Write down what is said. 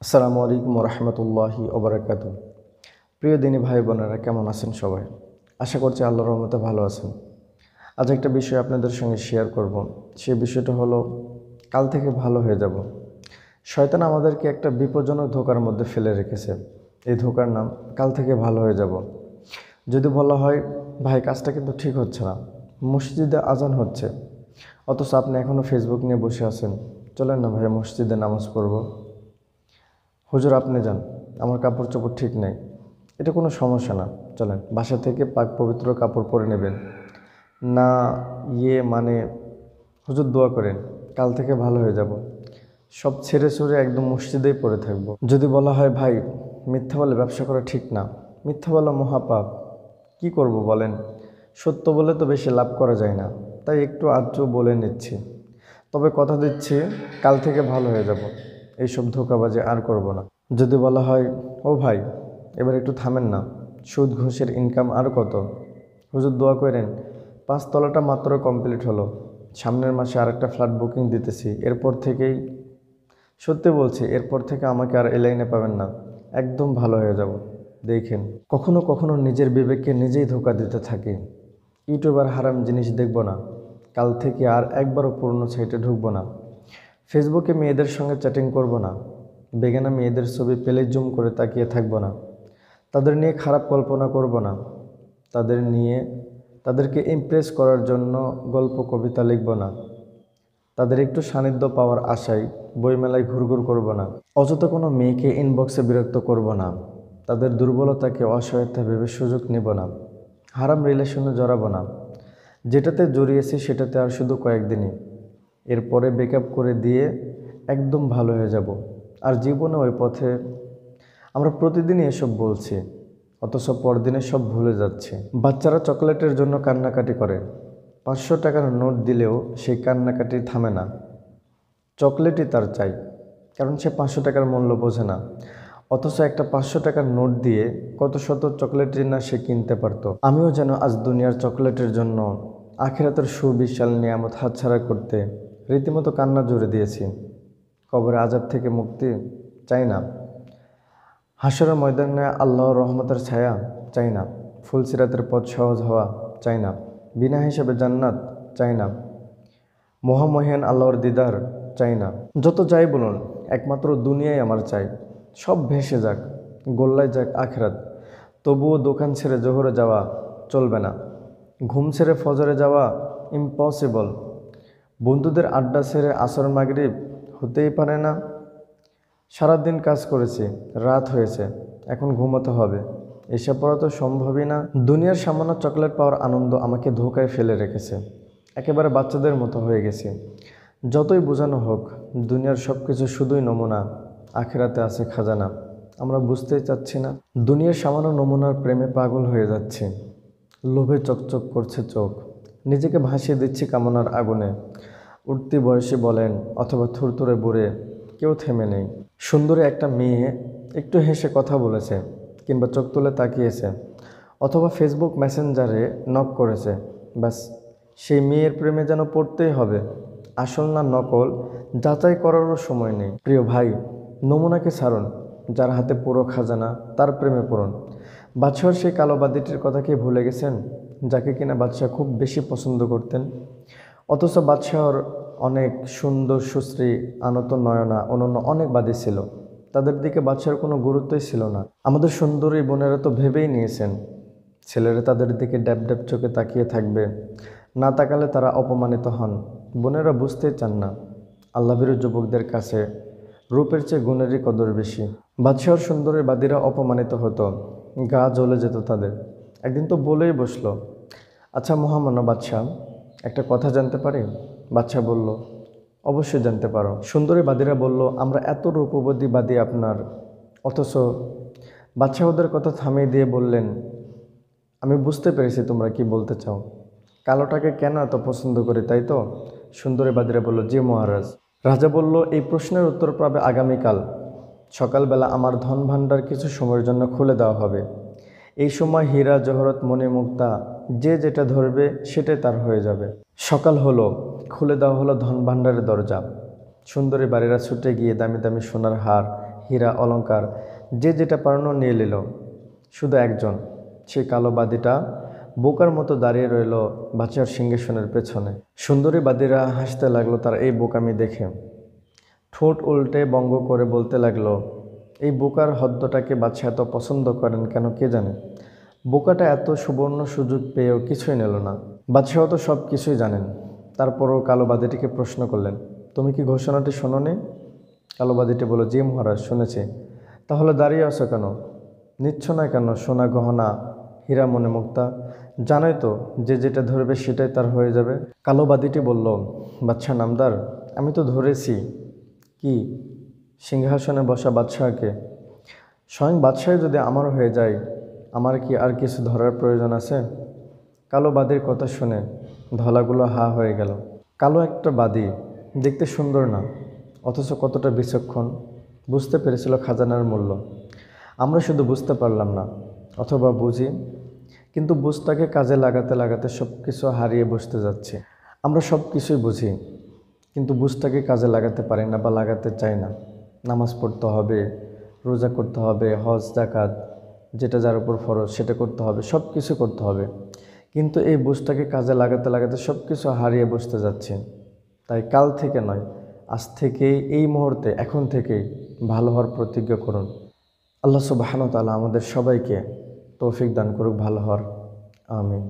আসসালামু আলাইকুম রহমতুল্লাহি ওবরাকাতু। প্রিয় দিনী ভাই বোনেরা, কেমন আছেন সবাই? আশা করছি আল্লাহর রহমতে ভালো আছেন। আজ একটা বিষয় আপনাদের সঙ্গে শেয়ার করব। সেই বিষয়টা হলো, কাল থেকে ভালো হয়ে যাব। শয়তান আমাদেরকে একটা বিপজ্জনক ধোঁকার মধ্যে ফেলে রেখেছে। এই ধোঁকার নাম কাল থেকে ভালো হয়ে যাব। যদি বলা হয়, ভাই কাজটা কিন্তু ঠিক হচ্ছে না, মসজিদে আজান হচ্ছে, অথচ আপনি এখনও ফেসবুক নিয়ে বসে আছেন, চলেন না ভাই মসজিদে নামাজ পড়ব। হুজুর আপনি যান, আমার কাপড় চোপড় ঠিক নেই। এটা কোনো সমস্যা না, চলেন বাসা থেকে পাক পবিত্র কাপড় পরে নেবেন না। মানে হুজুর দোয়া করেন, কাল থেকে ভালো হয়ে যাব। সব ছেড়ে ছুড়ে একদম মসজিদেই পড়ে থাকবো। যদি বলা হয়, ভাই মিথ্যা বলে ব্যবসা করা ঠিক না, মিথ্যা বলা মহাপাপ, কি করব বলেন? সত্য বলে তো বেশি লাভ করা যায় না, তাই একটু আধটু বলে নিচ্ছি। তবে কথা দিচ্ছি, কাল থেকে ভালো হয়ে যাব। এইসব ধোঁকাবাজি আর করব না। যদি বলা হয়, ও ভাই এবার একটু থামেন না, সুদ ঘুষের ইনকাম আর কত? হুজুর দোয়া করেন, 5 তলাটা মাত্র কমপ্লিট হলো, সামনের মাসে আরেকটা ফ্ল্যাট বুকিং দিতেছি, এরপর থেকেই সত্যি বলছি, এরপর থেকে আমাকে আর এই লাইনে পাবেন না, একদম ভালো হয়ে যাব। দেখেন, কখনো কখনো নিজের বিবেককে নিজেই ধোঁকা দিতে থাকি। ইউটিউবার হারাম জিনিস দেখব না, কাল থেকে আর একবারও পুরনো সাইটে ঢুকবো না। ফেসবুকে মেয়েদের সঙ্গে চ্যাটিং করব না, বেগানা মেয়েদের ছবি পেলে জুম করে তাকিয়ে থাকবো না। তাদের নিয়ে খারাপ কল্পনা করব না, তাদেরকে ইমপ্রেস করার জন্য গল্প কবিতা লিখব না। তাদের একটু সান্নিধ্য পাওয়ার আশায় বইমেলায় ঘুরঘুর করব না। অযথা কোনো মেয়েকে ইনবক্সে বিরক্ত করব না। তাদের দুর্বলতাকে অসহায়তা ভেবে সুযোগ নেব না। হারাম রিলেশনে জড়াবো না। যেটাতে জড়িয়েছি সেটাতে আর শুধু কয়েকদিনই, এরপরে ব্রেকআপ করে দিয়ে একদম ভালো হয়ে যাব। আর জীবনে ওই পথে আমরা প্রতিদিনই এসব বলছি, অথচ পরদিনে সব ভুলে যাচ্ছি। বাচ্চারা চকলেটের জন্য কান্নাকাটি করে, 500 টাকার নোট দিলেও সেই কান্নাকাটি থামে না। চকলেটই তার চাই, কারণ সে 500 টাকার মূল্য বোঝে না। অথচ একটা 500 টাকার নোট দিয়ে কত শত চকলেটই না সে কিনতে পারত। আমিও যেন আজ দুনিয়ার চকলেটের জন্য আখিরাতের সুবিশাল নিয়ামত হাতছাড়া করতে রীতিমতো কান্না জুড়ে দিয়েছি। কবরে আযাব থেকে মুক্তি চাই না, হাসরের ময়দানে আল্লাহর রহমতের ছায়া চাই না, ফুলসিরাতের পথ সহজ হওয়া চাই না, বিনা হিসেবে জান্নাত চাই না, মহামহিয়ান আল্লাহর দিদার চাই না। যত যাই বলুন, একমাত্র দুনিয়াই আমার চাই। সব ভেসে যাক, গোল্লায় যাক আখিরাত, তবুও দোকান ছেড়ে জোহরে যাওয়া চলবে না, ঘুম ছেড়ে ফজরে যাওয়া ইম্পসিবল, বন্ধুদের আড্ডা ছেড়ে আসর মাগরিব হতেই পারে না। সারাদিন কাজ করেছি, রাত হয়েছে, এখন ঘুমোতে হবে, এসে পড়া তো সম্ভবই না। দুনিয়ার সামান্য চকলেট পাওয়ার আনন্দ আমাকে ধোঁকায় ফেলে রেখেছে। একেবারে বাচ্চাদের মতো হয়ে গেছি। যতই বোঝানো হোক, দুনিয়ার সব কিছু শুধুই নমুনা, আখিরাতে আছে খাজানা। আমরা বুঝতেই চাচ্ছি না। দুনিয়ার সামান্য নমুনার প্রেমে পাগল হয়ে যাচ্ছি। লোভে চকচক করছে চোখ, নিজেকে ভাসিয়ে দিচ্ছি কামনার আগুনে। উঠতি বয়সে বলেন অথবা থুরথুরে বুড়ে, কেউ থেমে নেই। সুন্দরী একটা মেয়ে একটু হেসে কথা বলেছে, কিংবা চোখ তুলে তাকিয়েছে, অথবা ফেসবুক মেসেঞ্জারে নক করেছে, ব্যাস সেই মেয়ের প্রেমে যেন পড়তেই হবে। আসল না নকল যাচাই করারও সময় নেই। প্রিয় ভাই, নমুনাকে ছাড়ুন, যার হাতে পুরো খাজানা তার প্রেমে পড়ুন। বাদশাহর সেই কালো বাদিটির কথা কি ভুলে গেছেন, যাকে কিনা বাদশাহ খুব বেশি পছন্দ করতেন? অথচ বাদশাহর অনেক সুন্দর সুশ্রী আনত নয়না অনন্য অনেক বাদী ছিল, তাদের দিকে বাদশাহর কোনো গুরুত্বই ছিল না। আমাদের সুন্দরী বোনেরা তো ভেবেই নিয়েছেন, ছেলেরা তাদের দিকে ড্যাব ড্যাব চোখে তাকিয়ে থাকবে, না তাকালে তারা অপমানিত হন। বোনেরা বুঝতেই চান না, আল্লাহভীরু যুবকদের কাছে রূপের চেয়ে গুণেরই কদর বেশি। বাদশাহর সুন্দরী বাদীরা অপমানিত হতো, গা জ্বলে যেত তাদের। একদিন তো বলেই বসলো, আচ্ছা মহামান্য বাদশাহ, একটা কথা জানতে পারি? বাদশাহ বলল, অবশ্যই জানতে পারো। সুন্দরী বাদীরা বলল, আমরা এত রূপবতী বাদী আপনার। অথচ বাদশাহ ওদের কথা থামিয়ে দিয়ে বললেন, আমি বুঝতে পেরেছি তোমরা কি বলতে চাও, কালোটাকে কেন এত পছন্দ করি, তাই তো? সুন্দরী বাদীরা বলল, জি মহারাজ। রাজা বলল, এই প্রশ্নের উত্তর পাবে আগামীকাল সকালবেলা। আমার ধন ভাণ্ডার কিছু সময়ের জন্য খুলে দেওয়া হবে। এই সময় হীরা জহরত মণি মুক্তা যে যেটা ধরবে সেটাই তার হয়ে যাবে। সকাল হলো, খুলে দেওয়া হলো ধন ভাণ্ডারের দরজা। সুন্দরী বাড়িরা ছুটে গিয়ে দামি দামি সোনার হার, হীরা অলংকার যে যেটা পারনো নিয়ে নিল। শুধু একজন, সেই কালো বাদীটা বোকার মতো দাঁড়িয়ে রইল বাদশাহর সিংহাসনের পেছনে। সুন্দরী বাদীরা হাসতে লাগলো তার এই বোকামি দেখে। ঠোঁট উল্টে ব্যঙ্গ করে বলতে লাগলো, এই বোকার হদ্দটাকে বাদশাহ এত পছন্দ করেন কেন কে জানে। বোকাটা এত সুবর্ণ সুযোগ পেয়েও কিছুই নিল না। বাদশাহ তো সব কিছুই জানেন, তারপরও কালো বাদীটিকে প্রশ্ন করলেন, তুমি কি ঘোষণাটি শোনোনি? কালো বাদীটি বলল, জি মহারাজ, শুনেছি। তাহলে দাঁড়িয়ে আছো কেন? নিচ্ছ না কেন সোনা গহনা হীরা মনে মুক্তা? জানোই তো যে যেটা ধরবে সেটাই তার হয়ে যাবে। কালো বাদীটি বলল, বাদশাহ নামদার, আমি তো ধরেছি। কি? সিংহাসনে বসা বাদশাহকে? স্বয়ং বাদশাহ যদি আমার হয়ে যায়, আমার কি আর কিছু ধরার প্রয়োজন আছে? কালো বাদীর কথা শুনে ধলাগুলো হা হয়ে গেল। কালো একটা বাদী, দেখতে সুন্দর না, অথচ কতটা বিচক্ষণ। বুঝতে পেরেছিল খাজানার মূল্য। আমরা শুধু বুঝতে পারলাম না, অথবা বুঝি, কিন্তু বুঝটাকে কাজে লাগাতে লাগাতে সব কিছু হারিয়ে বসতে যাচ্ছে। আমরা সব কিছুই বুঝি, কিন্তু বুঝটাকে কাজে লাগাতে পারি না বা লাগাতে চাই না। নামাজ পড়তে হবে, রোজা করতে হবে, হজ জাকাত যেটা যার উপর ফরজ সেটা করতে হবে, সব কিছু করতে হবে, কিন্তু এই বুঝটাকে কাজে লাগাতে লাগাতে সব কিছু হারিয়ে বসতে যাচ্ছে। তাই কাল থেকে নয়, আজ থেকেই, এই মুহূর্তে, এখন থেকেই ভালো হওয়ার প্রতিজ্ঞা করুন। আল্লাহ সুবহানাহু ওয়া তাআলা আমাদের সবাইকে তৌফিক দান করুক ভালো হওয়ার। আমিন।